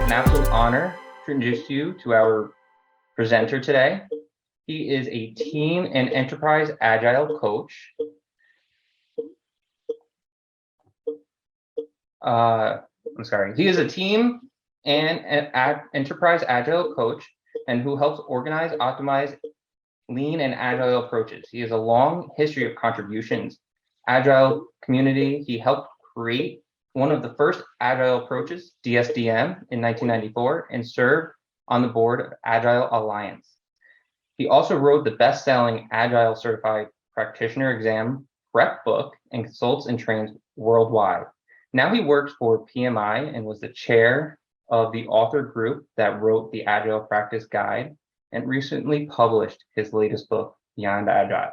an absolute honor to introduce you to our presenter today. He is a team and enterprise agile coach. He is a team and an enterprise agile coach and who helps organize, optimize lean and agile approaches. He has a long history of contributions. Agile community, he helped create one of the first agile approaches, DSDM, in 1994, and served on the board of Agile Alliance. He also wrote the best-selling Agile Certified Practitioner Exam prep book and consults and trains worldwide. Now he works for PMI and was the chair of the author group that wrote the Agile Practice Guide and recently published his latest book, Beyond Agile.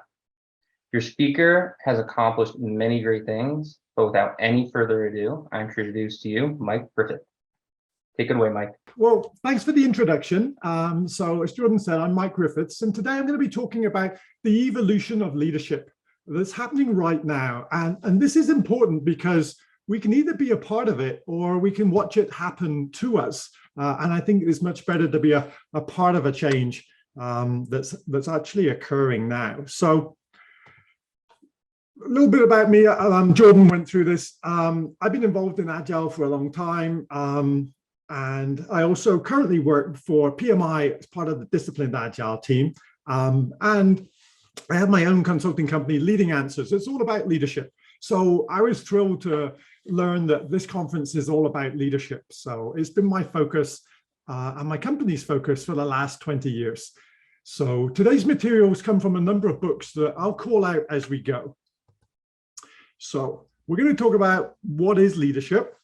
Your speaker has accomplished many great things, but without any further ado, I introduce to you Mike Griffiths. Take it away, Mike. Well, thanks for the introduction. So as Jordan said, I'm Mike Griffiths, and today I'm going to be talking about the evolution of leadership that's happening right now. And this is important because we can either be a part of it or we can watch it happen to us. And I think it's much better to be a part of a change that's actually occurring now. So a little bit about me. Jordan went through this. I've been involved in Agile for a long time. And I also currently work for PMI as part of the Disciplined Agile team. And I have my own consulting company, Leading Answers. It's all about leadership. So I was thrilled to learn that this conference is all about leadership. So it's been my focus and my company's focus for the last 20 years. So today's materials come from a number of books that I'll call out as we go. So we're going to talk about what is leadership,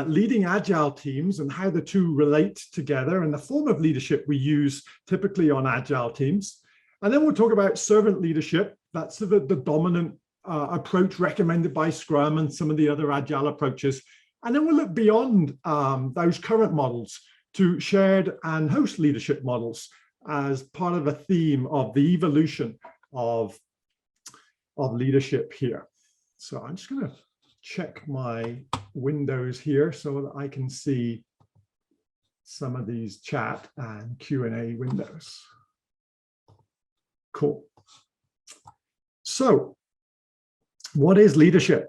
leading agile teams and how the two relate together and the form of leadership we use typically on agile teams. And then we'll talk about servant leadership. That's the dominant approach recommended by Scrum and some of the other agile approaches. And then we'll look beyond those current models to shared and host leadership models as part of a theme of the evolution of leadership here. So I'm just going to check my windows here so that I can see some of these chat and Q&A windows. Cool. So what is leadership?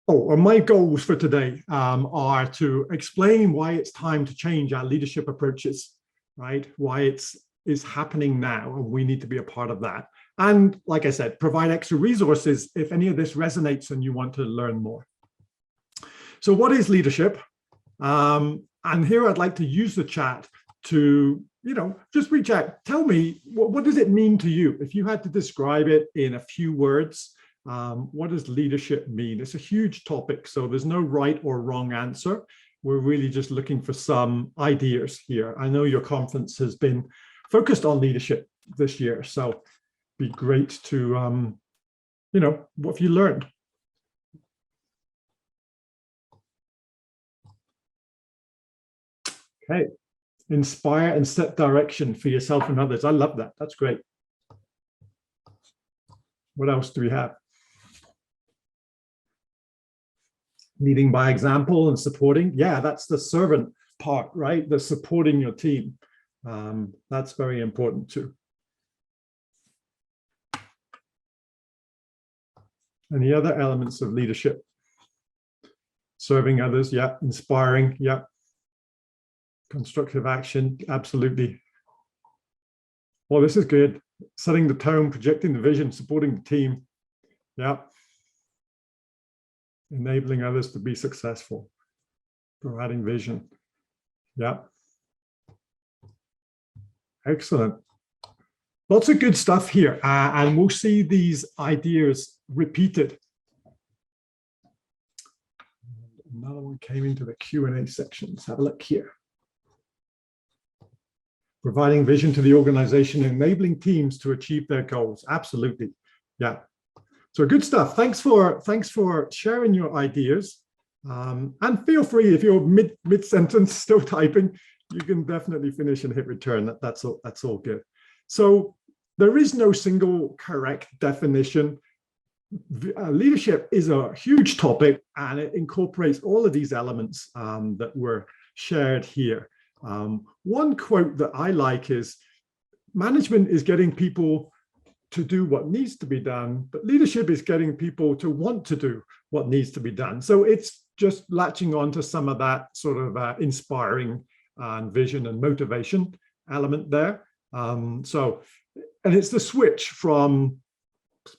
Oh, and my goals for today are to explain why it's time to change our leadership approaches, right? Why it's happening now and we need to be a part of that. And like I said, provide extra resources if any of this resonates and you want to learn more. So what is leadership? And here I'd like to use the chat to, just reach out. Tell me, what does it mean to you? If you had to describe it in a few words, what does leadership mean? It's a huge topic, so there's no right or wrong answer. We're really just looking for some ideas here. I know your conference has been focused on leadership this year, so be great to, what have you learned? Okay, inspire and set direction for yourself and others. I love that. That's great. What else do we have? Leading by example and supporting. Yeah, that's the servant part, right? The supporting your team. That's very important too. Any other elements of leadership? Serving others, yeah. Inspiring, yeah. Constructive action, absolutely. Well, this is good. Setting the tone, projecting the vision, supporting the team, yeah. Enabling others to be successful, providing vision, yeah. Excellent. Lots of good stuff here, and we'll see these ideas repeated. Another one came into the Q&A section. Let's have a look here. Providing vision to the organization, enabling teams to achieve their goals. Absolutely, yeah. So good stuff. Thanks for sharing your ideas, and feel free if you're mid sentence still typing, you can definitely finish and hit return. That's all good. So there is no single correct definition. leadership is a huge topic, and it incorporates all of these elements that were shared here. One quote that I like is, management is getting people to do what needs to be done, but leadership is getting people to want to do what needs to be done. So it's just latching on to some of that sort of inspiring vision and motivation element there. And it's the switch from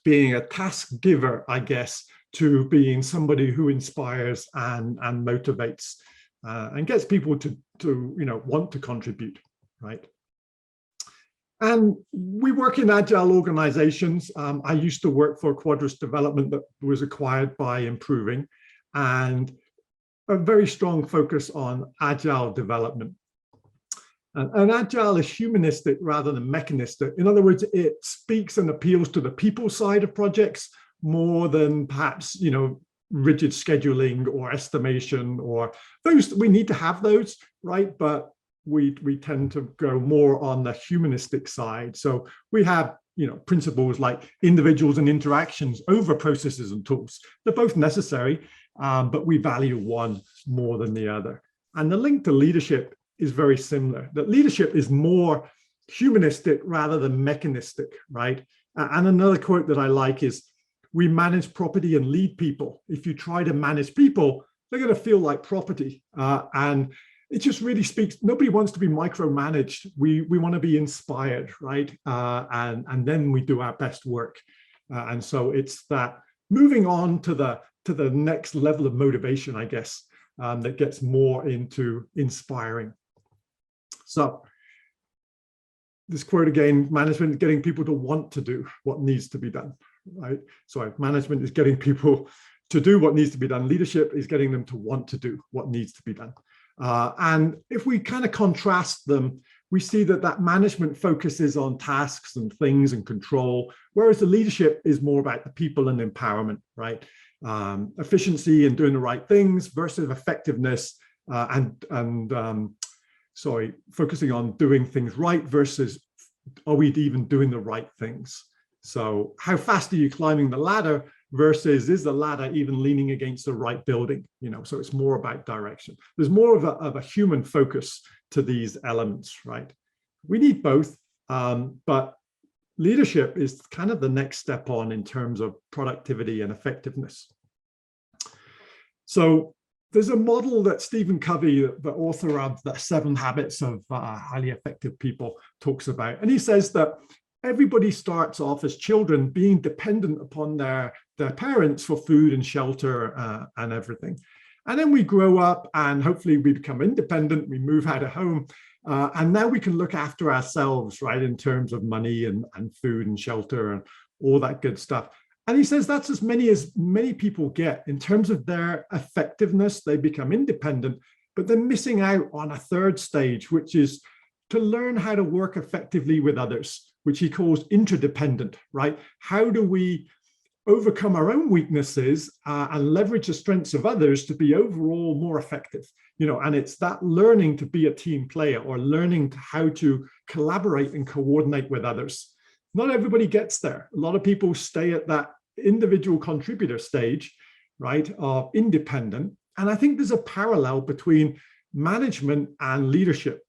being a task giver, I guess, to being somebody who inspires and motivates and gets people to want to contribute, right? And we work in agile organizations. I used to work for Quadrus Development that was acquired by Improving, and a very strong focus on agile development. And agile is humanistic rather than mechanistic. In other words, it speaks and appeals to the people side of projects more than perhaps, rigid scheduling or estimation, or those. We need to have those, right? But we tend to go more on the humanistic side. So we have, principles like individuals and interactions over processes and tools. They're both necessary, but we value one more than the other. And the link to leadership is very similar. That leadership is more humanistic rather than mechanistic, right? And another quote that I like is, we manage property and lead people. If you try to manage people, they're going to feel like property. And it just really speaks, nobody wants to be micromanaged. We want to be inspired, right? And then we do our best work. And so it's that moving on to the next level of motivation, I guess, that gets more into inspiring. So this quote again, management is getting people to want to do what needs to be done, right? So management is getting people to do what needs to be done. Leadership is getting them to want to do what needs to be done. And if we kind of contrast them, we see that management focuses on tasks and things and control, whereas the leadership is more about the people and empowerment, right? Efficiency and doing the right things versus effectiveness focusing on doing things right versus are we even doing the right things? So how fast are you climbing the ladder versus is the ladder even leaning against the right building? So it's more about direction. There's more of a human focus to these elements, right? We need both, but leadership is kind of the next step on in terms of productivity and effectiveness. So there's a model that Stephen Covey, the author of the 7 Habits of Highly Effective People, talks about. And he says that everybody starts off as children being dependent upon their parents for food and shelter and everything. And then we grow up and hopefully we become independent, we move out of home, and now we can look after ourselves, right, in terms of money and food and shelter and all that good stuff. And he says that's as many people get in terms of their effectiveness. They become independent, but they're missing out on a third stage, which is to learn how to work effectively with others, which he calls interdependent, right? How do we overcome our own weaknesses and leverage the strengths of others to be overall more effective? And it's that learning to be a team player or learning how to collaborate and coordinate with others. Not everybody gets there. A lot of people stay at that individual contributor stage, right, of independent. And I think there's a parallel between management and leadership.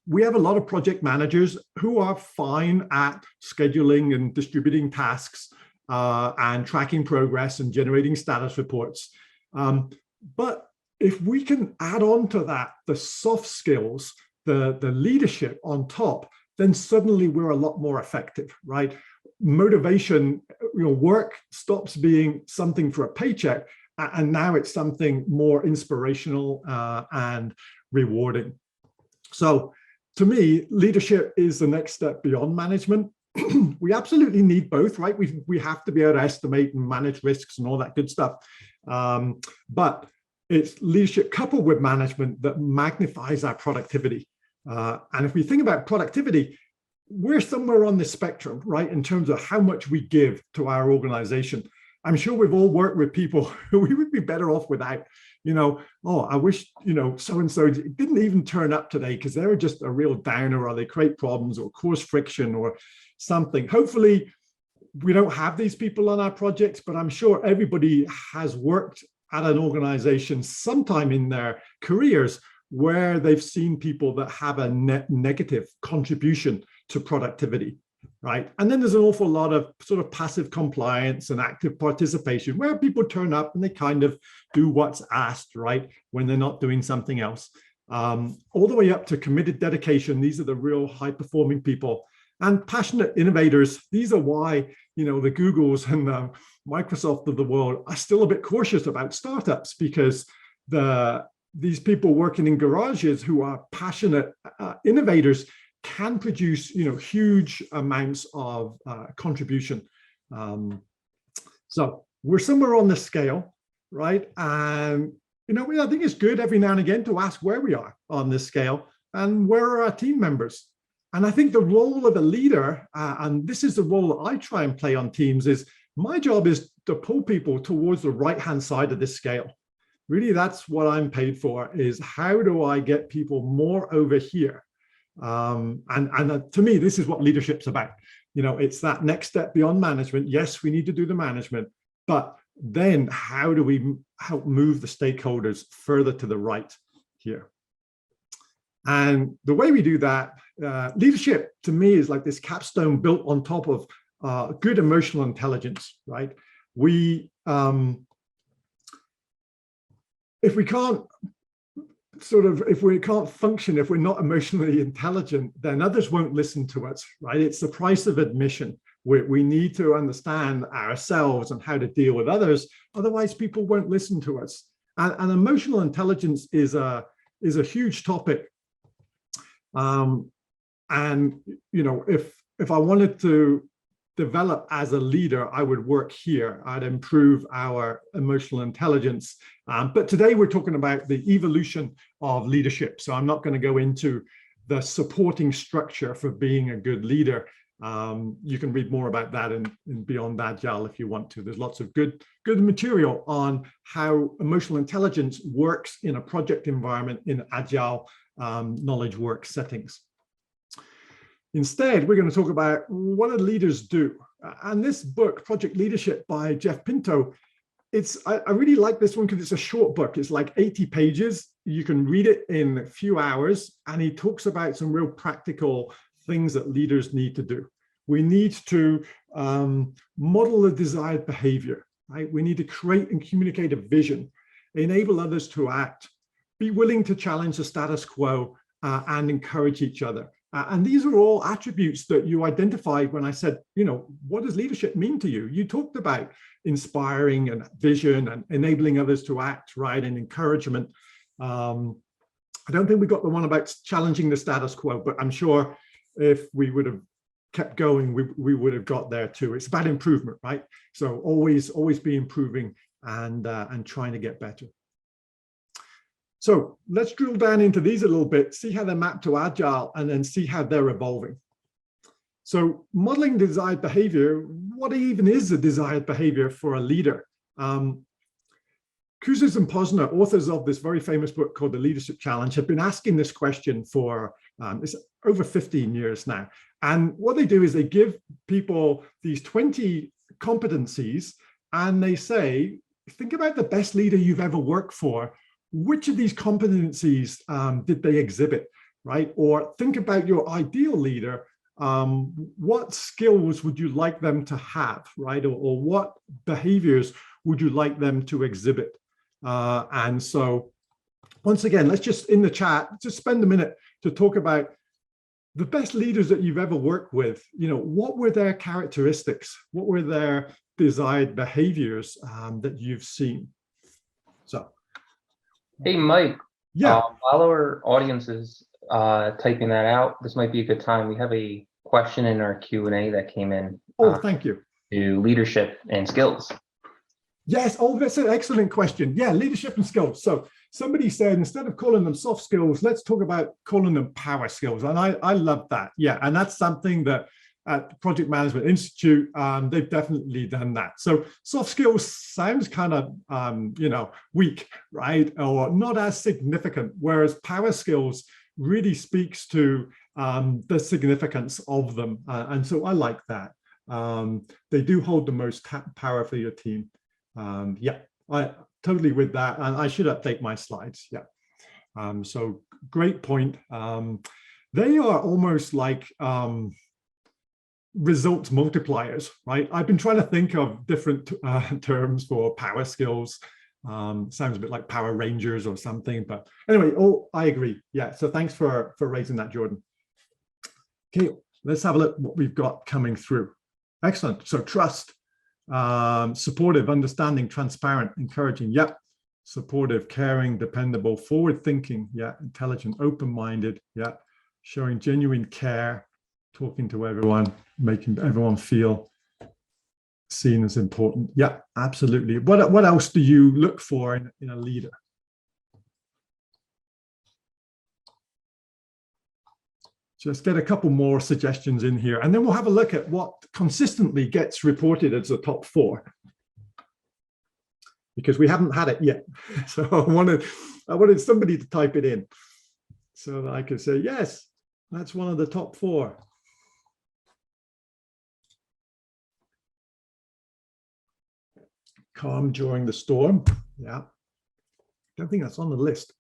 We have a lot of project managers who are fine at scheduling and distributing tasks and tracking progress and generating status reports. But if we can add on to that the soft skills, the leadership on top, then suddenly we're a lot more effective, right? Motivation, work stops being something for a paycheck, and now it's something more inspirational and rewarding. So to me, leadership is the next step beyond management. We absolutely need both, right? We have to be able to estimate and manage risks and all that good stuff. But it's leadership coupled with management that magnifies our productivity. And if we think about productivity, we're somewhere on the spectrum, right, in terms of how much we give to our organization. I'm sure we've all worked with people who we would be better off without, oh, I wish, so-and-so didn't even turn up today because they were just a real downer, or they create problems or cause friction or something. Hopefully we don't have these people on our projects, but I'm sure everybody has worked at an organization sometime in their careers where they've seen people that have a net negative contribution to productivity, right? And then there's an awful lot of sort of passive compliance and active participation where people turn up and they kind of do what's asked, right, when they're not doing something else. All the way up to committed dedication. These are the real high-performing people. And passionate innovators. These are why, you know, the Googles and the Microsoft of the world are still a bit cautious about startups, because these people working in garages who are passionate innovators can produce, you know, huge amounts of contribution. So we're somewhere on the scale, right? And you know, I think it's good every now and again to ask where we are on this scale and where are our team members. And I think the role of a leader, and this is the role that I try and play on teams, is my job is to pull people towards the right-hand side of this scale. Really, that's what I'm paid for, is how do I get people more over here? And to me, this is what leadership's about. You know, it's that next step beyond management. Yes, we need to do the management, but then how do we help move the stakeholders further to the right here? And the way we do that, leadership to me is like this capstone built on top of good emotional intelligence, right? If we can't function, if we're not emotionally intelligent, then others won't listen to us, right? It's the price of admission. We need to understand ourselves and how to deal with others. Otherwise, people won't listen to us. And emotional intelligence is a huge topic. And you know, if I wanted to develop as a leader, I would work here. I'd improve our emotional intelligence. But today we're talking about the evolution of leadership. So I'm not going to go into the supporting structure for being a good leader. You can read more about that in Beyond Agile if you want to. There's lots of good material on how emotional intelligence works in a project environment in Agile knowledge work settings. Instead, we're going to talk about what do leaders do. And this book, Project Leadership by Jeff Pinto, I really like this one because it's a short book. It's like 80 pages. You can read it in a few hours. And he talks about some real practical things that leaders need to do. We need to model the desired behavior, right? We need to create and communicate a vision, enable others to act, be willing to challenge the status quo, and encourage each other. And these are all attributes that you identified when I said, you know, what does leadership mean to you? You talked about inspiring and vision and enabling others to act, right, and encouragement. I don't think we got the one about challenging the status quo, but I'm sure if we would have kept going, we would have got there too. It's about improvement, right? So always be improving and trying to get better. So let's drill down into these a little bit, see how they're mapped to Agile, and then see how they're evolving. So modeling desired behavior, what even is a desired behavior for a leader? Kouzes and Posner, authors of this very famous book called The Leadership Challenge, have been asking this question for it's over 15 years now. And what they do is they give people these 20 competencies and they say, think about the best leader you've ever worked for. Which of these competencies did they exhibit, right? Or think about your ideal leader. What skills would you like them to have, right? Or what behaviors would you like them to exhibit? And so once again, let's just in the chat, just spend a minute to talk about the best leaders that you've ever worked with. You know, what were their characteristics? What were their desired behaviors that you've seen? So. Hey, Mike. Yeah. While our audience is typing that out, this might be a good time. We have a question in our Q&A that came in. Oh, thank you. To leadership and skills. Yes. Oh, that's an excellent question. Yeah, leadership and skills. So somebody said, instead of calling them soft skills, let's talk about calling them power skills. And I love that. Yeah. And that's something that at Project Management Institute, they've definitely done that. So soft skills sounds kind of, you know, weak, right? Or not as significant, whereas power skills really speaks to the significance of them. And so I like that. They do hold the most power for your team. Yeah, I totally with that. And I should update my slides. Yeah. So great point. They are almost like results multipliers, right? I've been trying to think of different terms for power skills. Sounds a bit like Power Rangers or something, but anyway, I agree. Yeah, so thanks for raising that, Jordan. Okay, let's have a look what we've got coming through. Excellent. So trust, supportive, understanding, transparent, encouraging. Yep. Supportive, caring, dependable, forward-thinking. Yeah. Intelligent, open-minded. Yeah. Showing genuine care, talking to everyone, making everyone feel seen as important. Yeah, absolutely. What else do you look for in a leader? Just get a couple more suggestions in here, and then we'll have a look at what consistently gets reported as the top 4, because we haven't had it yet. So I wanted somebody to type it in so that I could say, yes, that's one of the top 4. Calm during the storm. Yeah. Don't think that's on the list,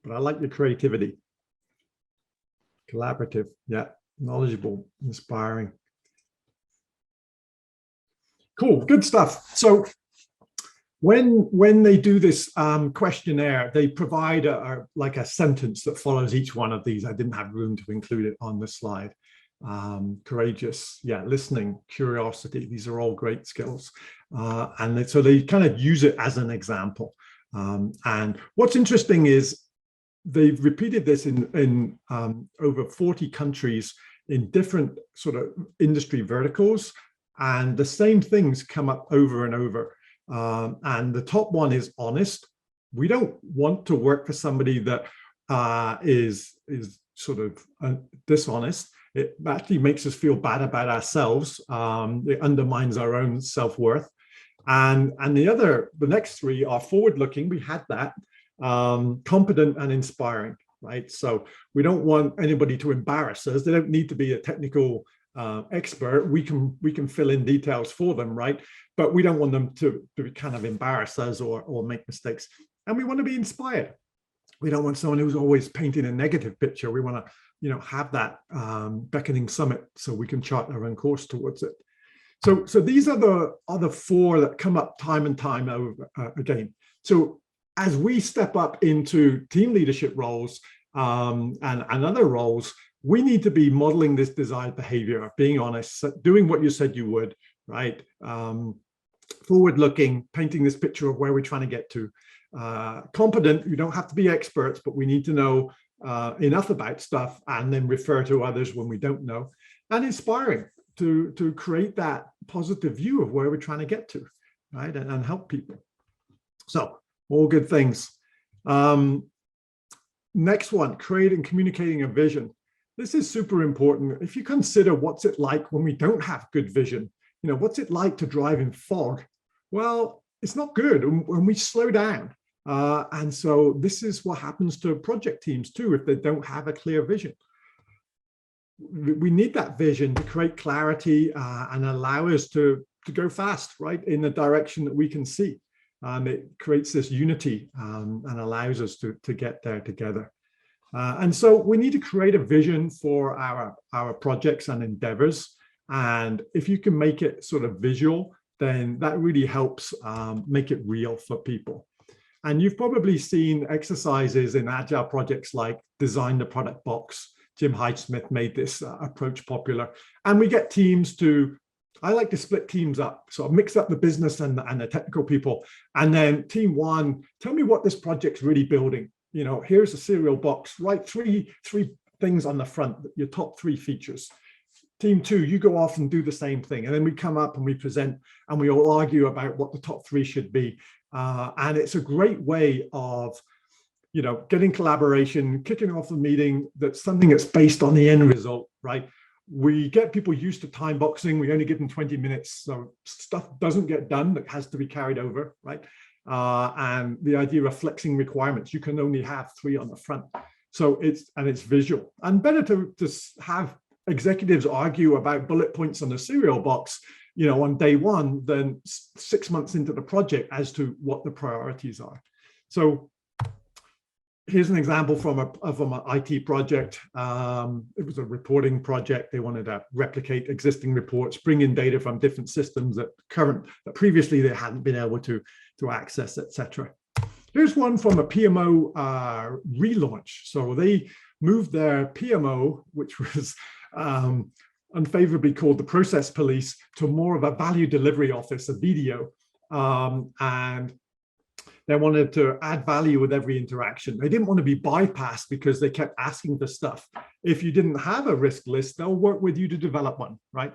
but I like your creativity. Collaborative. Yeah. Knowledgeable, inspiring. Cool. Good stuff. So when they do this questionnaire, they provide like a sentence that follows each one of these. I didn't have room to include it on the slide. Courageous, yeah, listening, curiosity. These are all great skills. And so they kind of use it as an example. And what's interesting is they've repeated this in over 40 countries in different sort of industry verticals. And the same things come up over and over. And the top one is honest. We don't want to work for somebody that is sort of dishonest. It actually makes us feel bad about ourselves. It undermines our own self-worth. And the next 3 are forward-looking. We had that. Competent and inspiring, right? So we don't want anybody to embarrass us. They don't need to be a technical expert. We can fill in details for them, right? But we don't want them to kind of embarrass us or make mistakes. And we want to be inspired. We don't want someone who's always painting a negative picture. We want to, have that beckoning summit so we can chart our own course towards it. So these are the other 4 that come up time and time over again. So as we step up into team leadership roles and other roles, we need to be modeling this desired behavior, being honest, doing what you said you would, right? Forward-looking, painting this picture of where we're trying to get to. Competent, you don't have to be experts, but we need to know enough about stuff and then refer to others when we don't know. And inspiring, to create that positive view of where we're trying to get to, right? And help people. So all good things. Next one, creating and communicating a vision. This is super important. If you consider what's it like when we don't have good vision, what's it like to drive in fog? Well, it's not good when we slow down. And so this is what happens to project teams too, if they don't have a clear vision. We need that vision to create clarity and allow us to go fast, right, in the direction that we can see. It creates this unity and allows us to get there together. And so we need to create a vision for our projects and endeavors. And if you can make it sort of visual, then that really helps make it real for people. And you've probably seen exercises in Agile projects like Design the Product Box. Jim Hyde-Smith made this approach popular. And we get teams to, I like to split teams up. So I mix up the business and the technical people. And then team 1, tell me what this project's really building. Here's a cereal box, write three things on the front, your top 3 features. Team 2, you go off and do the same thing. And then we come up and we present and we all argue about what the top 3 should be. And it's a great way of, getting collaboration, kicking off the meeting. That's something that's based on the end result, right? We get people used to time boxing. We only give them 20 minutes. So stuff doesn't get done that has to be carried over, right? And the idea of flexing requirements, you can only have 3 on the front. So it's visual, and better to just have executives argue about bullet points on the cereal box on day one than 6 months into the project as to what the priorities are. So here's an example from an IT project. It was a reporting project. They wanted to replicate existing reports, bring in data from different systems that previously they hadn't been able to access, etc. Here's one from a PMO relaunch. So they moved their PMO, which was unfavorably called the process police, to more of a value delivery office, a Visio, and they wanted to add value with every interaction. They didn't want to be bypassed because they kept asking for stuff. If you didn't have a risk list, they'll work with you to develop one, right?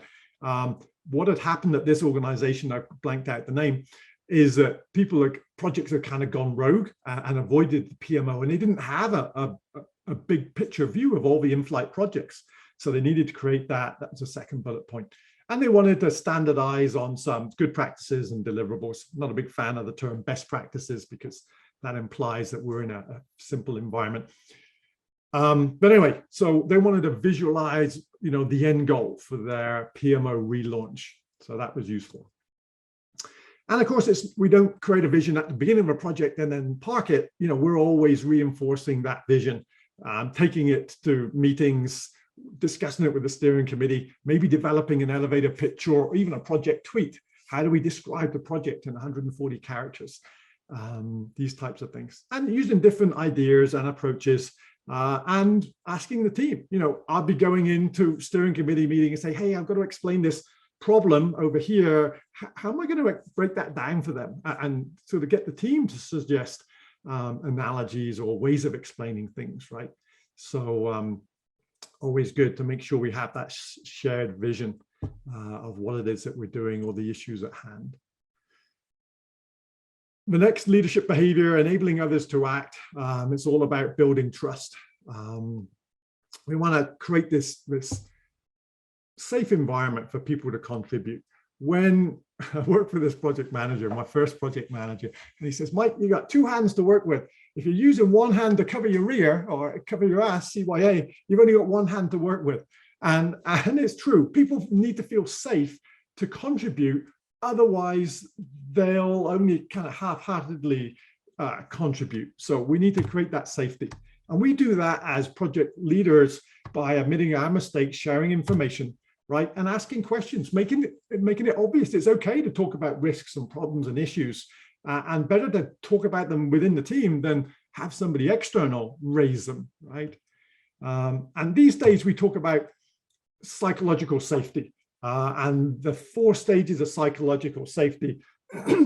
What had happened at this organization, I blanked out the name, is that projects have kind of gone rogue and avoided the PMO, and they didn't have a big picture view of all the in-flight projects. So they needed to create that. That was a second bullet point. And they wanted to standardize on some good practices and deliverables. Not a big fan of the term best practices because that implies that we're in a simple environment. But anyway, so they wanted to visualize, the end goal for their PMO relaunch. So that was useful. And of course, we don't create a vision at the beginning of a project and then park it. We're always reinforcing that vision, taking it to meetings, discussing it with the steering committee, maybe developing an elevator pitch or even a project tweet. How do we describe the project in 140 characters? These types of things. And using different ideas and approaches and asking the team. I'll be going into steering committee meeting and say, hey, I've got to explain this problem over here. How am I going to break that down for them? And sort of get the team to suggest analogies or ways of explaining things, right? So always good to make sure we have that shared vision of what it is that we're doing or the issues at hand. The next leadership behavior, enabling others to act. It's all about building trust. We want to create this safe environment for people to contribute. When I worked for this project manager, my first project manager, and he says, Mike, you got two hands to work with. If you're using one hand to cover your rear or cover your ass, CYA, you've only got one hand to work with. And it's true. People need to feel safe to contribute. Otherwise, they'll only kind of half-heartedly contribute. So we need to create that safety. And we do that as project leaders by admitting our mistakes, sharing information, right? And asking questions, making it obvious it's okay to talk about risks and problems and issues. And better to talk about them within the team than have somebody external raise them, right? And these days we talk about psychological safety. And the 4 stages of psychological safety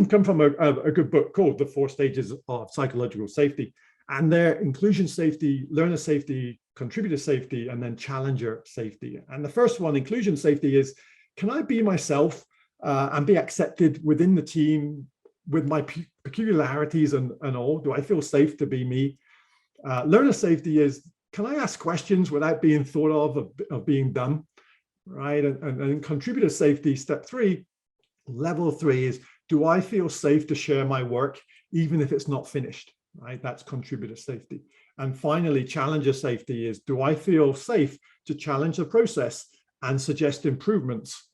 come from a good book called The 4 Stages of Psychological Safety. And they're inclusion safety, learner safety, contributor safety, and then challenger safety. And the first one, inclusion safety, is can I be myself and be accepted within the team with my peculiarities and all? Do I feel safe to be me? Learner safety is, can I ask questions without being thought of being dumb, right? And contributor safety, step 3, level 3 is, do I feel safe to share my work even if it's not finished, right? That's contributor safety. And finally, challenger safety is, do I feel safe to challenge the process and suggest improvements,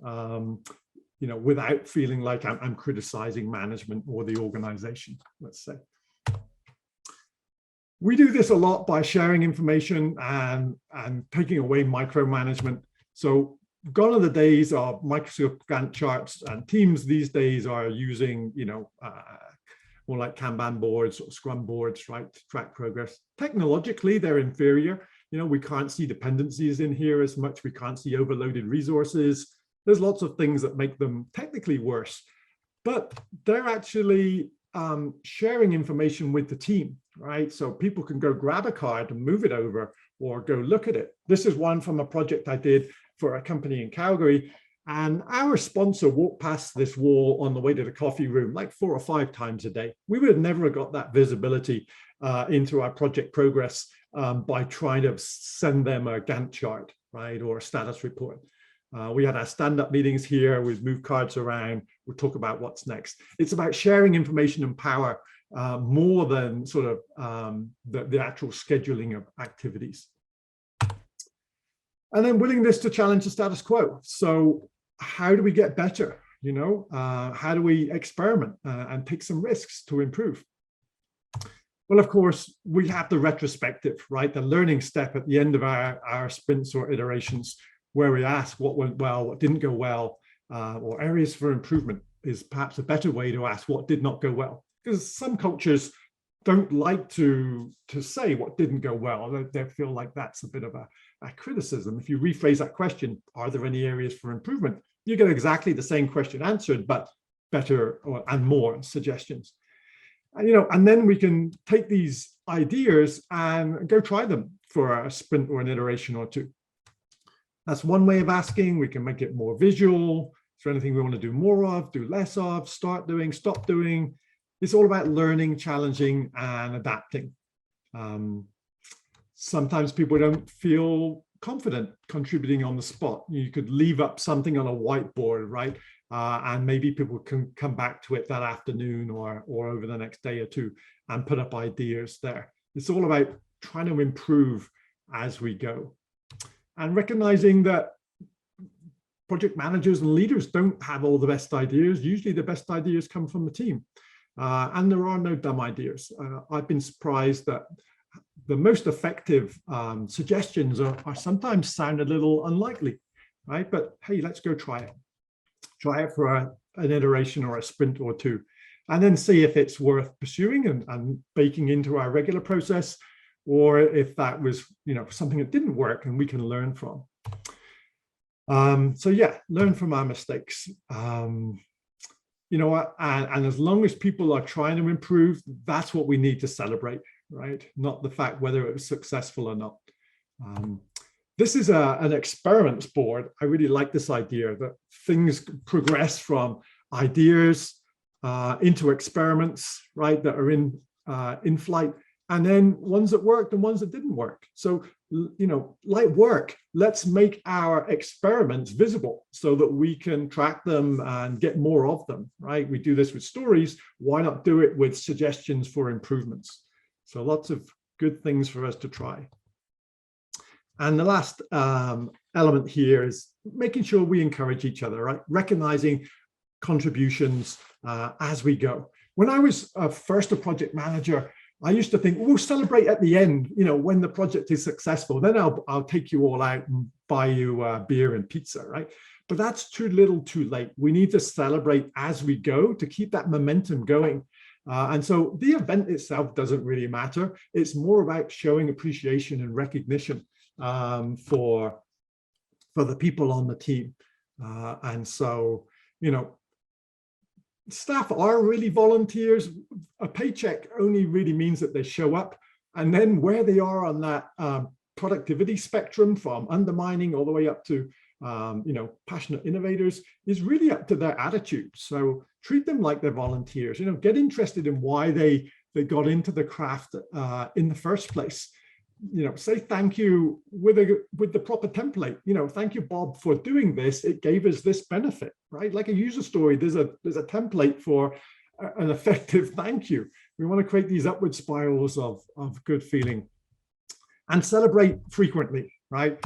without feeling like I'm criticizing management or the organization, let's say. We do this a lot by sharing information and taking away micromanagement. So gone are the days of Microsoft Gantt charts, and teams these days are using, more like Kanban boards or Scrum boards, right, to track progress. Technologically, they're inferior. We can't see dependencies in here as much. We can't see overloaded resources. There's lots of things that make them technically worse, but they're actually sharing information with the team, right? So people can go grab a card and move it over or go look at it. This is one from a project I did for a company in Calgary. And our sponsor walked past this wall on the way to the coffee room like 4 or 5 times a day. We would have never got that visibility into our project progress by trying to send them a Gantt chart, right, or a status report. We had our stand-up meetings here. We'd move cards around. We'll talk about what's next. It's about sharing information and power more than sort of the actual scheduling of activities. And then willingness to challenge the status quo. So how do we get better? How do we experiment and take some risks to improve? Well, of course, we have the retrospective, right? The learning step at the end of our sprints or iterations, where we ask what went well, what didn't go well, or areas for improvement is perhaps a better way to ask what did not go well. Because some cultures don't like to say what didn't go well. They feel like that's a bit of a criticism. If you rephrase that question, are there any areas for improvement? You get exactly the same question answered, but better and more suggestions. And then we can take these ideas and go try them for a sprint or an iteration or two. That's one way of asking. We can make it more visual. Is there anything we want to do more of, do less of, start doing, stop doing? It's all about learning, challenging, and adapting. Sometimes people don't feel confident contributing on the spot. You could leave up something on a whiteboard, right? And maybe people can come back to it that afternoon or over the next day or two and put up ideas there. It's all about trying to improve as we go. And recognizing that project managers and leaders don't have all the best ideas. Usually the best ideas come from the team. And there are no dumb ideas. I've been surprised that the most effective suggestions are sometimes sound a little unlikely, right? But hey, let's go try it. Try it for an iteration or a sprint or two, and then see if it's worth pursuing and baking into our regular process, or if that was something that didn't work and we can learn from. So yeah, learn from our mistakes. And as long as people are trying to improve, that's what we need to celebrate, right? Not the fact whether it was successful or not. This is an experiments board. I really like this idea that things progress from ideas into experiments, right, that are in flight, and then ones that worked and ones that didn't work. So, like work, let's make our experiments visible so that we can track them and get more of them, right? We do this with stories. Why not do it with suggestions for improvements? So lots of good things for us to try. And the last element here is making sure we encourage each other, right? Recognizing contributions as we go. When I was first a project manager, I used to think, we'll celebrate at the end, when the project is successful, then I'll take you all out and buy you beer and pizza, right? But that's too little too late. We need to celebrate as we go to keep that momentum going. And so the event itself doesn't really matter. It's more about showing appreciation and recognition for the people on the team. And so, staff are really volunteers. A paycheck only really means that they show up, and then where they are on that productivity spectrum, from undermining all the way up to passionate innovators, is really up to their attitude. So treat them like they're volunteers. Get interested in why they got into the craft in the first place. Say thank you with the proper template. Thank you, Bob, for doing this. It gave us this benefit, right? Like a user story, there's a template for an effective thank you. We want to create these upward spirals of good feeling, and celebrate frequently, right?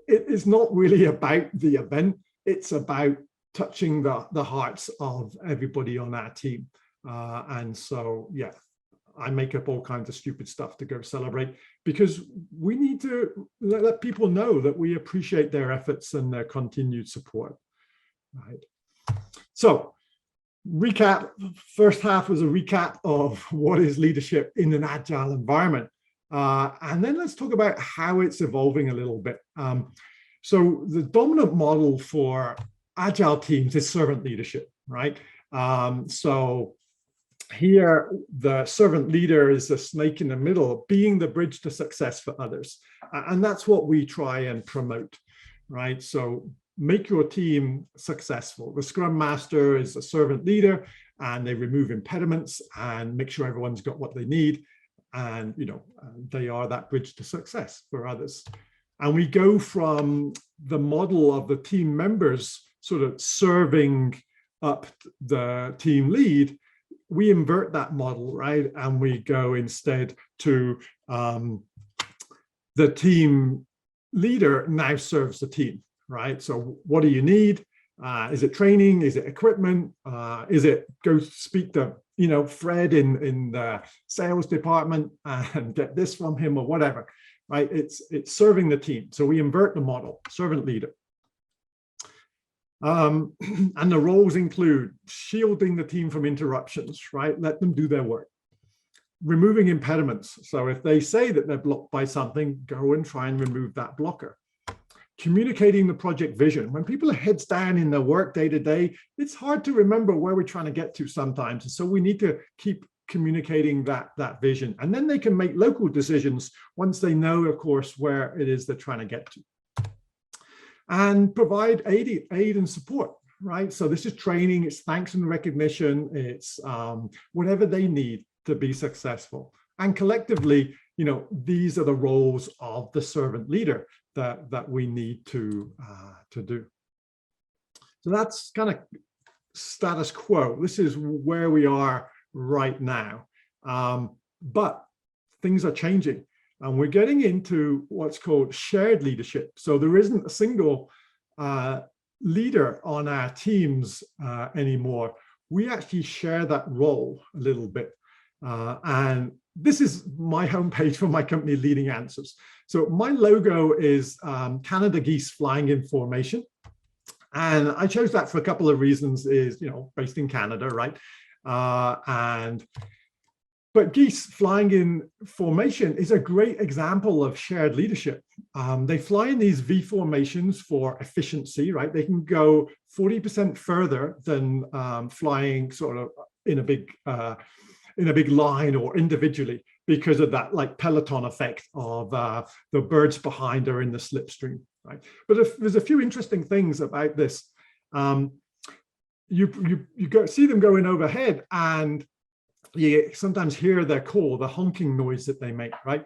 It is not really about the event. It's about touching the hearts of everybody on our team. And so, yeah, I make up all kinds of stupid stuff to go celebrate, because we need to let people know that we appreciate their efforts and their continued support, right? So recap, first half was a recap of what is leadership in an agile environment. And then let's talk about how it's evolving a little bit. So the dominant model for agile teams is servant leadership, right? So here, the servant leader is a snake in the middle, being the bridge to success for others. And that's what we try and promote, right? So make your team successful. The Scrum Master is a servant leader, and they remove impediments and make sure everyone's got what they need. And, they are that bridge to success for others. And we go from the model of the team members sort of serving up the team lead. We invert that model, right? And we go instead to the team leader now serves the team, right? So what do you need? Is it training? Is it equipment? Is it go speak to Fred in the sales department and get this from him or whatever, right? It's serving the team. So we invert the model, servant leader. And the roles include shielding the team from interruptions, right? Let them do their work. Removing impediments. So if they say that they're blocked by something, go and try and remove that blocker. Communicating the project vision. When people are heads down in their work day to day, it's hard to remember where we're trying to get to sometimes. So we need to keep communicating that vision. And then they can make local decisions once they know, of course, where it is they're trying to get to. And provide aid and support, right? So this is training, it's thanks and recognition, it's whatever they need to be successful. And collectively, these are the roles of the servant leader that we need to do. So that's kind of status quo. This is where we are right now. But things are changing. And we're getting into what's called shared leadership. So there isn't a single leader on our teams anymore. We actually share that role a little bit. And this is my homepage for my company, Leading Answers. So my logo is Canada geese flying in formation. And I chose that for a couple of reasons, is, based in Canada, right? But geese flying in formation is a great example of shared leadership. They fly in these V formations for efficiency, right? They can go 40% further than flying sort of in a big line or individually, because of that peloton effect of the birds behind are in the slipstream, right? But there's a few interesting things about this. You see them going overhead, and you sometimes hear their call, the honking noise that they make, right?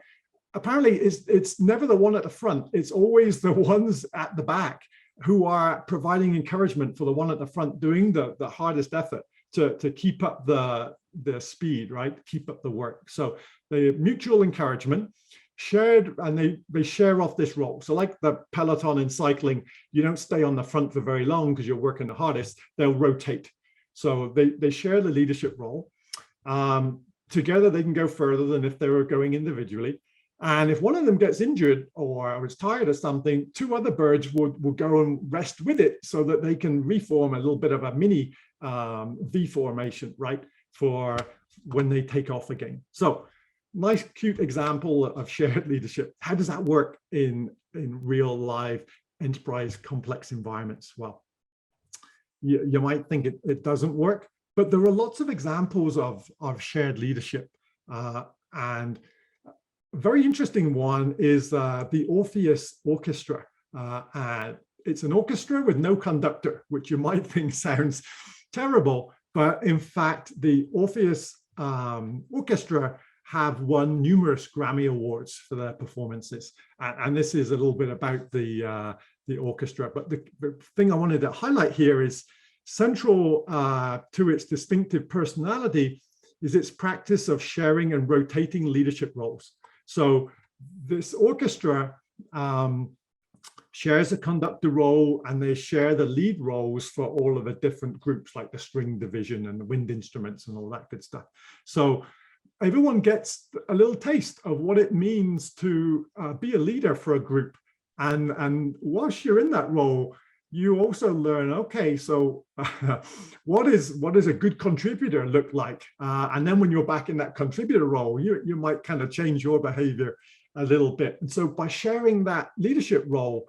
Apparently, it's never the one at the front. It's always the ones at the back who are providing encouragement for the one at the front, doing the hardest effort to keep up the speed, right? Keep up the work. So the mutual encouragement, shared, and they share off this role. So like the peloton in cycling, you don't stay on the front for very long because you're working the hardest. They'll rotate. So they share the leadership role. Together, they can go further than if they were going individually. And if one of them gets injured or is tired of something, two other birds will go and rest with it so that they can reform a little bit of a mini V formation, right, for when they take off again. So nice, cute example of shared leadership. How does that work in real live enterprise complex environments? Well, you might think it doesn't work, but there are lots of examples of shared leadership. And a very interesting one is the Orpheus Orchestra. And it's an orchestra with no conductor, which you might think sounds terrible. But in fact, the Orpheus Orchestra have won numerous Grammy Awards for their performances. And this is a little bit about the orchestra. But the thing I wanted to highlight here is central to its distinctive personality is its practice of sharing and rotating leadership roles. So this orchestra shares a conductor role, and they share the lead roles for all of the different groups, like the string division and the wind instruments and all that good stuff. So everyone gets a little taste of what it means to be a leader for a group. And whilst you're in that role, you also learn, okay, so what does a good contributor look like? And then when you're back in that contributor role, you might kind of change your behavior a little bit. And so by sharing that leadership role,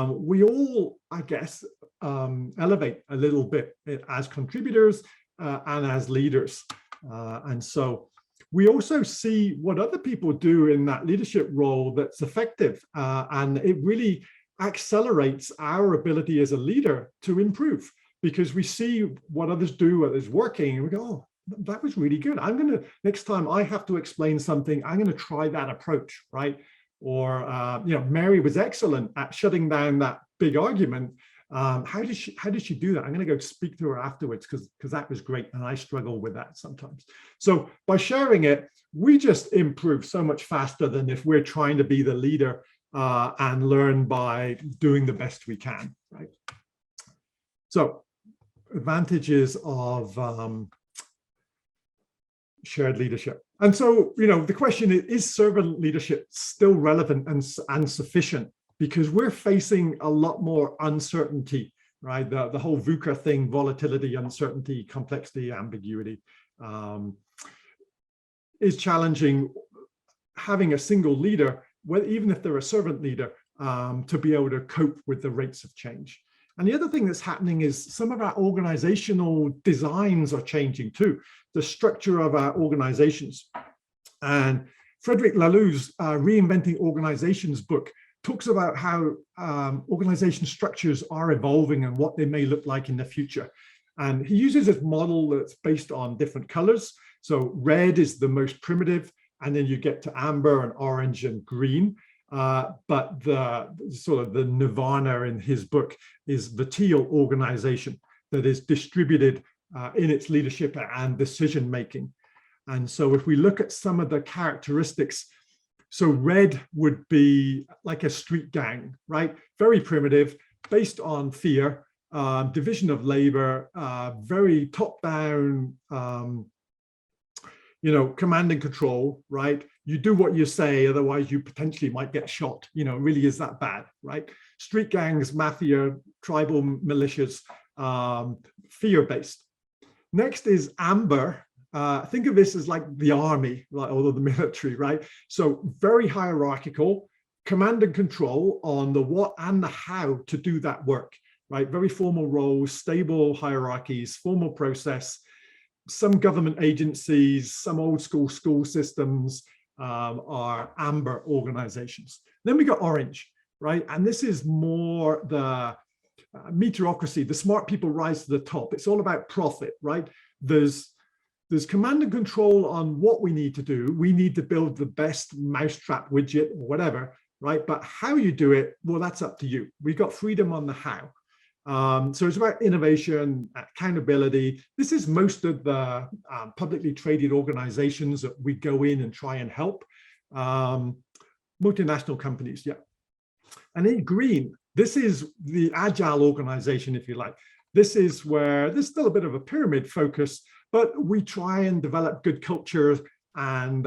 we all, I guess, elevate a little bit as contributors and as leaders. And so we also see what other people do in that leadership role that's effective, and it really accelerates our ability as a leader to improve, because we see what others do, what is working, and we go, oh, that was really good. I'm going to, next time I have to explain something, I'm going to try that approach, right? Or, Mary was excellent at shutting down that big argument. How did she do that? I'm going to go speak to her afterwards because that was great, and I struggle with that sometimes. So by sharing it, we just improve so much faster than if we're trying to be the leader and learn by doing the best we can, right? So advantages of shared leadership. And so, the question is servant leadership still relevant and sufficient? Because we're facing a lot more uncertainty, right? The whole VUCA thing, volatility, uncertainty, complexity, ambiguity, is challenging having a single leader, even if they're a servant leader, to be able to cope with the rates of change. And the other thing that's happening is some of our organizational designs are changing too, the structure of our organizations. And Frederic Laloux's Reinventing Organizations book talks about how organization structures are evolving and what they may look like in the future. And he uses this model that's based on different colors. So red is the most primitive, and then you get to amber and orange and green. But the sort of the nirvana in his book is the teal organization that is distributed in its leadership and decision making. And so if we look at some of the characteristics, so red would be like a street gang, right? Very primitive, based on fear, division of labor, very top down, command and control, right? You do what you say, otherwise you potentially might get shot. Really is that bad, right? Street gangs, mafia, tribal militias, fear-based. Next is amber. Think of this as like the army, or the military, right? So very hierarchical, command and control on the what and the how to do that work, right? Very formal roles, stable hierarchies, formal process. Some government agencies, some old school systems are amber organizations. Then we got orange, right? And this is more the meritocracy, the smart people rise to the top. It's all about profit, right? There's command and control on what we need to do. We need to build the best mousetrap widget or whatever, right? But how you do it, well, that's up to you. We've got freedom on the how. So it's about innovation, accountability. This is most of the publicly traded organizations that we go in and try and help. Multinational companies, yeah. And in green, this is the agile organization, if you like. This is where there's still a bit of a pyramid focus, but we try and develop good culture and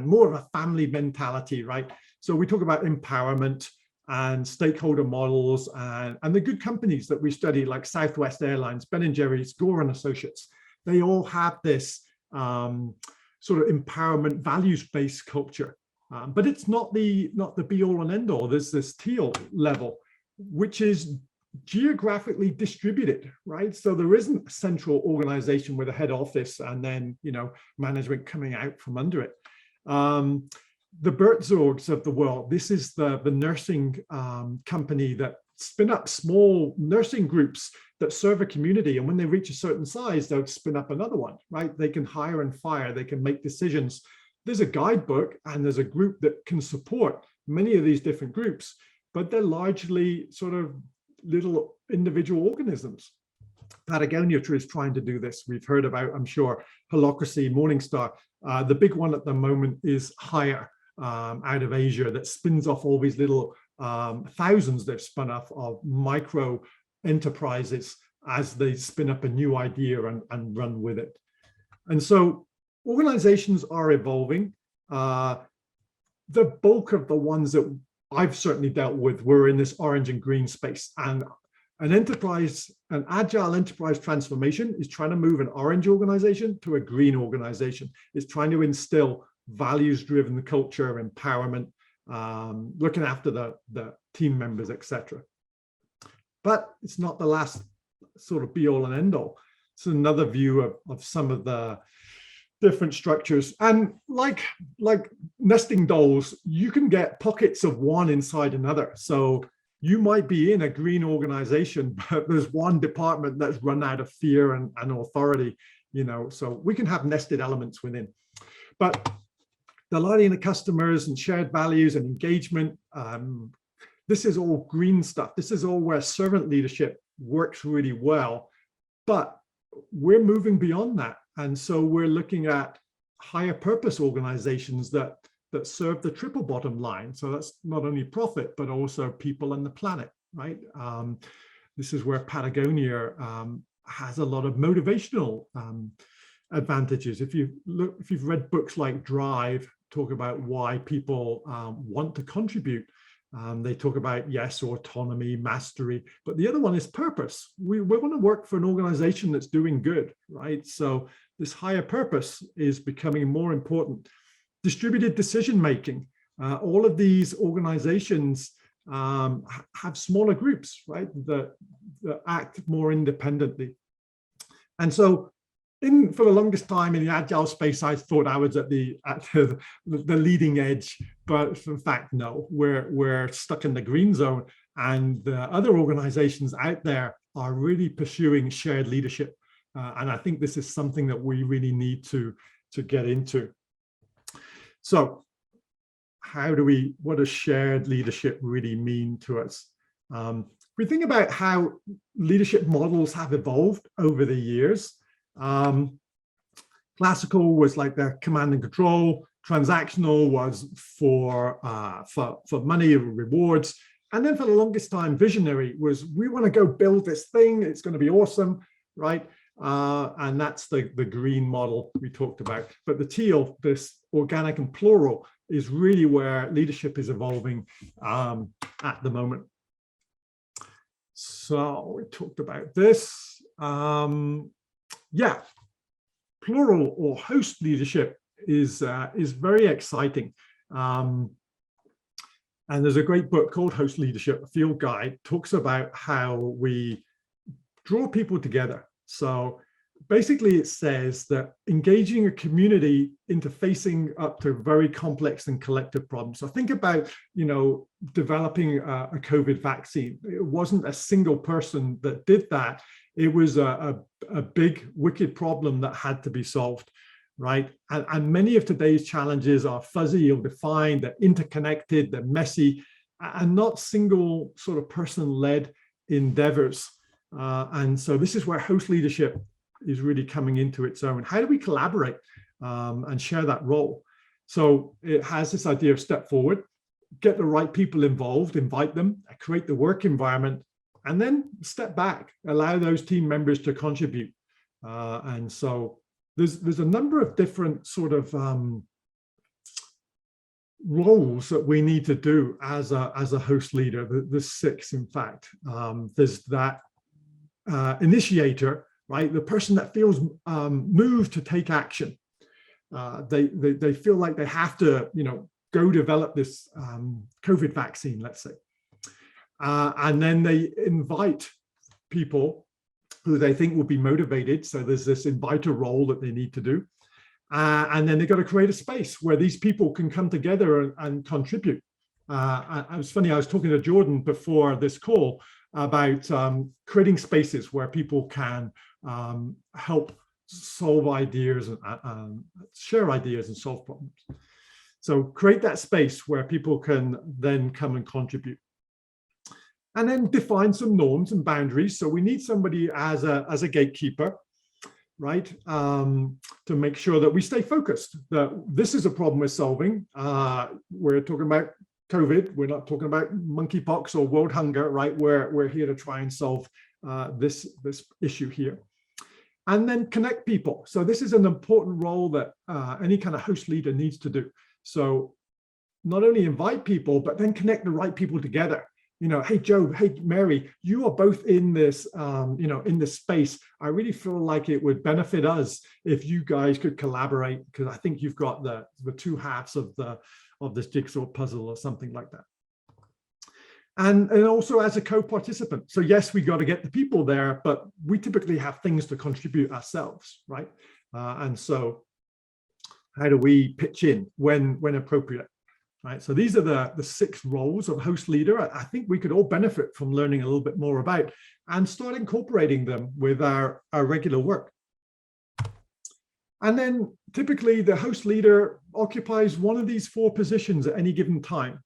more of a family mentality, right? So we talk about empowerment and stakeholder models and the good companies that we study, like Southwest Airlines, Ben & Jerry's, Gore and Associates. They all have this sort of empowerment, values-based culture, but it's not the be-all and end-all. There's this teal level, which is geographically distributed, right? So there isn't a central organization with a head office and then management coming out from under it. The Bertzorgs of the world, this is the nursing company that spin up small nursing groups that serve a community. And when they reach a certain size, they'll spin up another one, right? They can hire and fire, they can make decisions. There's a guidebook and there's a group that can support many of these different groups, but they're largely sort of little individual organisms. Patagonia is trying to do this. We've heard about, I'm sure, Holacracy, Morningstar. The big one at the moment is Hire, out of Asia, that spins off all these little thousands they've spun off of micro enterprises as they spin up a new idea and run with it. And so organizations are evolving. The bulk of the ones that I've certainly dealt with were in this orange and green space. And an agile enterprise transformation is trying to move an orange organization to a green organization. It's trying to instill values-driven culture, empowerment, looking after the team members, etc. But it's not the last sort of be-all and end-all. It's another view of some of the different structures. And like nesting dolls, you can get pockets of one inside another. So you might be in a green organization, but there's one department that's run out of fear and authority, so we can have nested elements within. But delighting the customers and shared values and engagement, this is all green stuff. This is all where servant leadership works really well, but we're moving beyond that. And so we're looking at higher purpose organizations that serve the triple bottom line. So that's not only profit, but also people and the planet, right? This is where Patagonia has a lot of motivational advantages. If you've read books like Drive, talk about why people want to contribute. They talk about, yes, autonomy, mastery, but the other one is purpose. We want to work for an organization that's doing good, right? So this higher purpose is becoming more important. Distributed decision-making. All of these organizations have smaller groups, right, that act more independently. And so for the longest time in the Agile space, I thought I was at the leading edge, but in fact, no, we're stuck in the green zone, and the other organizations out there are really pursuing shared leadership. And I think this is something that we really need to get into. So what does shared leadership really mean to us? We think about how leadership models have evolved over the years. Classical was like the command and control. Transactional was for money and rewards. And then for the longest time, visionary was, we want to go build this thing. It's going to be awesome, right? And that's the green model we talked about. But the teal, this organic and plural, is really where leadership is evolving at the moment. So we talked about this. Yeah, plural or host leadership is very exciting. And there's a great book called Host Leadership, a field guide, talks about how we draw people together. So basically it says that engaging a community into facing up to very complex and collective problems. So think about, developing a COVID vaccine. It wasn't a single person that did that. It was a big, wicked problem that had to be solved, right? And many of today's challenges are fuzzy, ill-defined, they're interconnected, they're messy, and not single sort of person-led endeavors. And so this is where host leadership is really coming into its own. How do we collaborate and share that role? So it has this idea of step forward, get the right people involved, invite them, create the work environment, and then step back, allow those team members to contribute. And so there's a number of different sort of roles that we need to do as a host leader. There's 6, in fact. There's that initiator, right? The person that feels moved to take action. They feel like they have to, go develop this COVID vaccine, let's say. And then they invite people who they think will be motivated. So there's this inviter role that they need to do. And then they've got to create a space where these people can come together and contribute. It was funny, I was talking to Jordan before this call about creating spaces where people can help solve ideas and share ideas and solve problems. So create that space where people can then come and contribute. And then define some norms and boundaries. So we need somebody as a gatekeeper, right? To make sure that we stay focused, that this is a problem we're solving. We're talking about COVID. We're not talking about monkeypox or world hunger, right? We're here to try and solve this issue here. And then connect people. So this is an important role that any kind of host leader needs to do. So not only invite people, but then connect the right people together. Hey, Joe, hey, Mary, you are both in this, in this space. I really feel like it would benefit us if you guys could collaborate, because I think you've got the 2 halves of this jigsaw puzzle or something like that. And also as a co-participant. So yes, we got to get the people there, but we typically have things to contribute ourselves, right? And so how do we pitch in when appropriate? Right, so these are the 6 roles of host leader. I think we could all benefit from learning a little bit more about and start incorporating them with our regular work. And then typically the host leader occupies one of these 4 positions at any given time.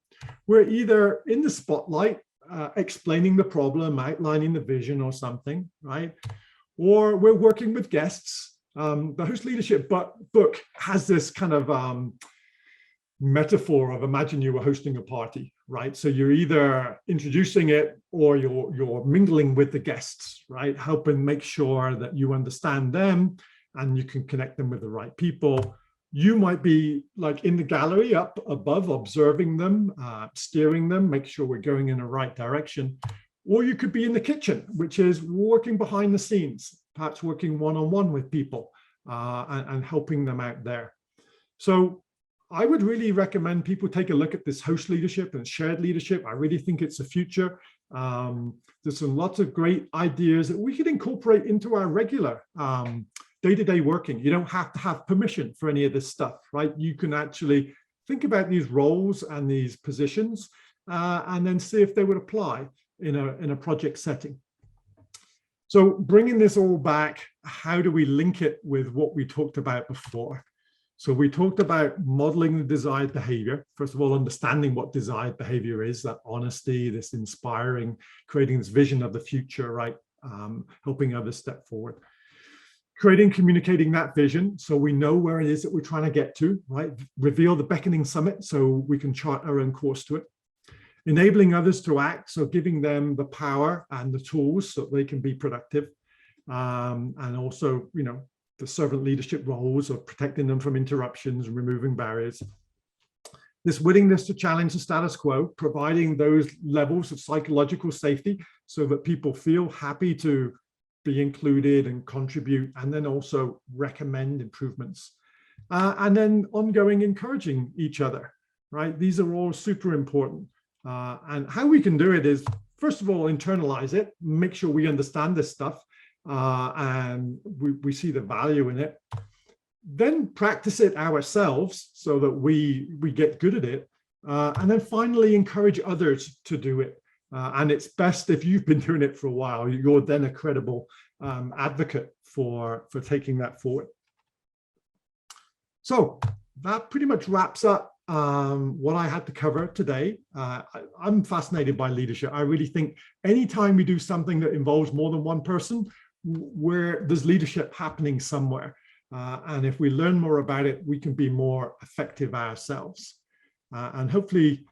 We're either in the spotlight, explaining the problem, outlining the vision or something, right? Or we're working with guests. The host leadership book has this kind of metaphor of, imagine you were hosting a party, right? So you're either introducing it or you're mingling with the guests, right? Helping make sure that you understand them and you can connect them with the right people. You might be like in the gallery up above, observing them, steering them, make sure we're going in the right direction. Or you could be in the kitchen, which is working behind the scenes, perhaps working one-on-one with people and helping them out there. So I would really recommend people take a look at this host leadership and shared leadership. I really think it's the future. There's some lots of great ideas that we could incorporate into our regular day-to-day working. You don't have to have permission for any of this stuff, right? You can actually think about these roles and these positions and then see if they would apply in a project setting. So bringing this all back, how do we link it with what we talked about before? So we talked about modeling the desired behavior. First of all, understanding what desired behavior is, that honesty, this inspiring, creating this vision of the future, right? Helping others step forward. Creating, communicating that vision so we know where it is that we're trying to get to, right? Reveal the beckoning summit so we can chart our own course to it. Enabling others to act, so giving them the power and the tools so they can be productive. And also, you know, the servant leadership roles of protecting them from interruptions and removing barriers. This willingness to challenge the status quo, providing those levels of psychological safety so that people feel happy to be included and contribute, and then also recommend improvements. And then ongoing encouraging each other, right? These are all super important. And how we can do it is, first of all, internalize it, make sure we understand this stuff, and we see the value in it. Then practice it ourselves so that we get good at it. And then finally encourage others to do it. And it's best if you've been doing it for a while, you're then a credible advocate for taking that forward. So that pretty much wraps up what I had to cover today. I'm fascinated by leadership. I really think anytime we do something that involves more than one person, where there's leadership happening somewhere. And if we learn more about it, we can be more effective ourselves. And hopefully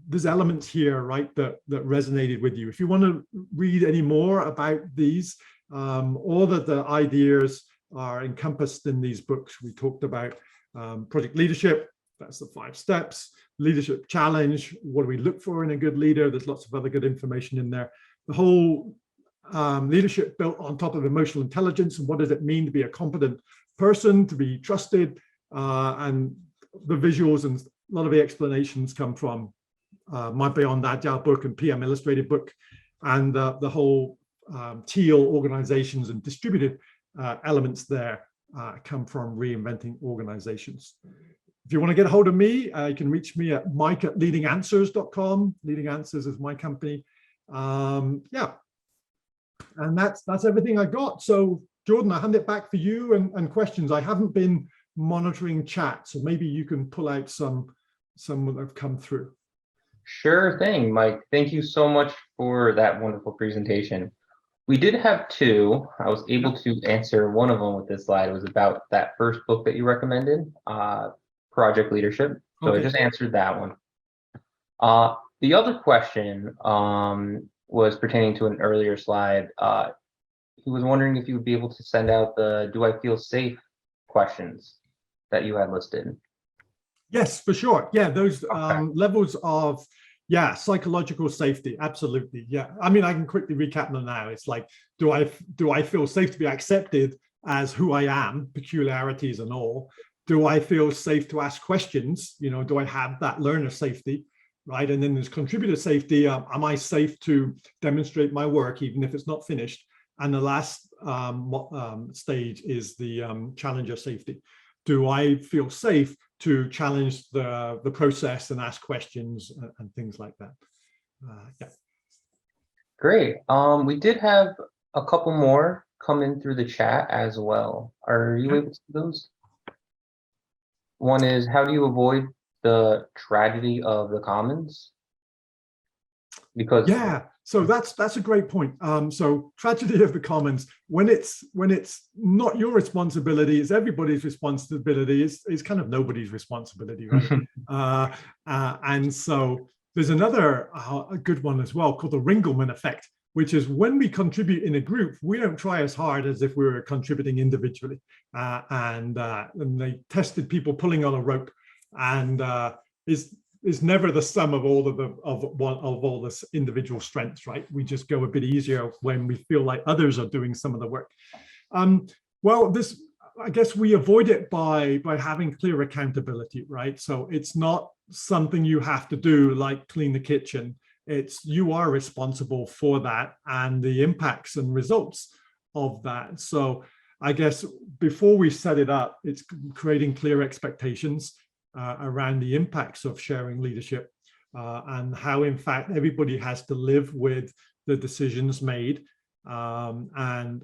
there's elements here, right, that resonated with you. If you want to read any more about these, all of the ideas are encompassed in these books. We talked about project leadership, that's the 5 steps, leadership challenge, what do we look for in a good leader? There's lots of other good information in there. The whole leadership built on top of emotional intelligence, and what does it mean to be a competent person, to be trusted, and the visuals and a lot of the explanations come from my Beyond Agile book and PM Illustrated book, and the whole teal organizations and distributed elements there come from Reinventing Organizations. If you want to get a hold of me, you can reach me at mike@leadinganswers.com. Leading Answers is my company. Yeah, and that's everything I got. So Jordan, I hand it back for you and questions. I haven't been monitoring chat, so maybe you can pull out some that have come through. Sure thing, Mike. Thank you so much for that wonderful presentation. We did have 2. I was able to answer one of them with this slide. It was about that first book that you recommended, Project Leadership. So Okay. I just answered that one. The other question was pertaining to an earlier slide. He was wondering if you would be able to send out the "Do I feel safe?" questions that you had listed. Yes, for sure. Yeah, those levels of psychological safety. Absolutely. Yeah. I mean, I can quickly recap them now. It's like, do I feel safe to be accepted as who I am, peculiarities and all? Do I feel safe to ask questions? You know, do I have that learner safety? Right. And then there's contributor safety. Am I safe to demonstrate my work, even if it's not finished? And the last stage is the challenger safety. Do I feel safe to challenge the process and ask questions and things like that? Yeah. Great. We did have a couple more come in through the chat as well. Are you able to see those? One is, how do you avoid the tragedy of the commons? Because so that's a great point. So tragedy of the commons, when it's not your responsibility, it's everybody's responsibility. It's kind of nobody's responsibility, right? And so There's another a good one as well called the Ringelmann effect, which is when we contribute in a group, we don't try as hard as if we were contributing individually. And they tested people pulling on a rope, and is never the sum of all all this individual strengths, right? We just go a bit easier when we feel like others are doing some of the work. Well, this, I guess we avoid it by having clear accountability, right? So it's not something you have to do like clean the kitchen. It's you are responsible for that and the impacts and results of that. So I guess before we set it up, it's creating clear expectations around the impacts of sharing leadership and how, in fact, everybody has to live with the decisions made. And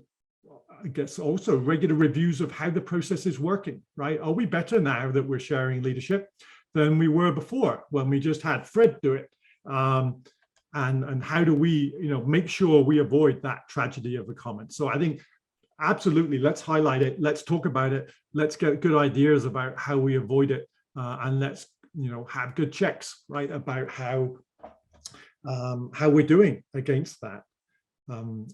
I guess also regular reviews of how the process is working, right? Are we better now that we're sharing leadership than we were before when we just had Fred do it? And how do we, make sure we avoid that tragedy of the commons? So I think absolutely, let's highlight it. Let's talk about it. Let's get good ideas about how we avoid it, and let's, have good checks, right, about how we're doing against that.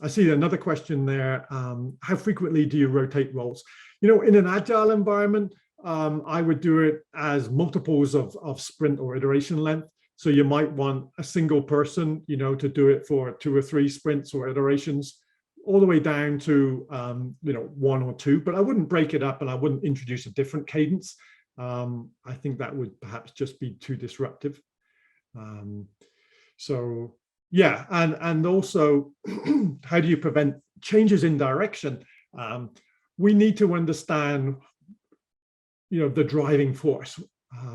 I see another question there. How frequently do you rotate roles? In an agile environment, I would do it as multiples of sprint or iteration length. So you might want a single person, to do it for 2 or 3 sprints or iterations, all the way down to, 1 or 2. But I wouldn't break it up, and I wouldn't introduce a different cadence. I think that would perhaps just be too disruptive. So yeah, and also, how do you prevent changes in direction? We need to understand, the driving force.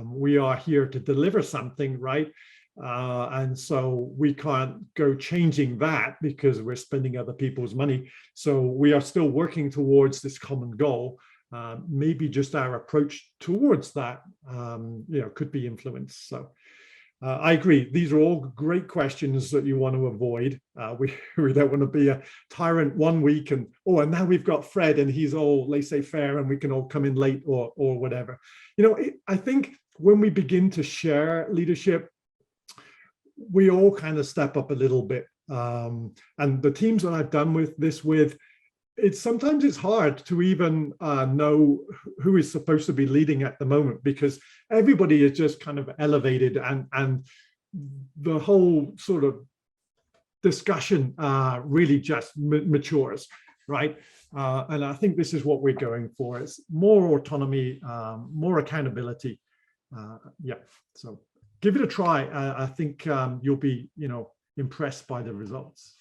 We are here to deliver something, right? And so we can't go changing that because we're spending other people's money. So we are still working towards this common goal. Maybe just our approach towards that, could be influenced. So I agree. These are all great questions that you want to avoid. We don't want to be a tyrant one week and now we've got Fred and he's all laissez-faire and we can all come in late or whatever. I think when we begin to share leadership, we all kind of step up a little bit. And the teams that I've done this with, sometimes it's hard to even know who is supposed to be leading at the moment, because everybody is just kind of elevated and the whole sort of discussion really just matures, right? And I think this is what we're going for. It's more autonomy, more accountability. Yeah, so give it a try. I think you'll be, impressed by the results.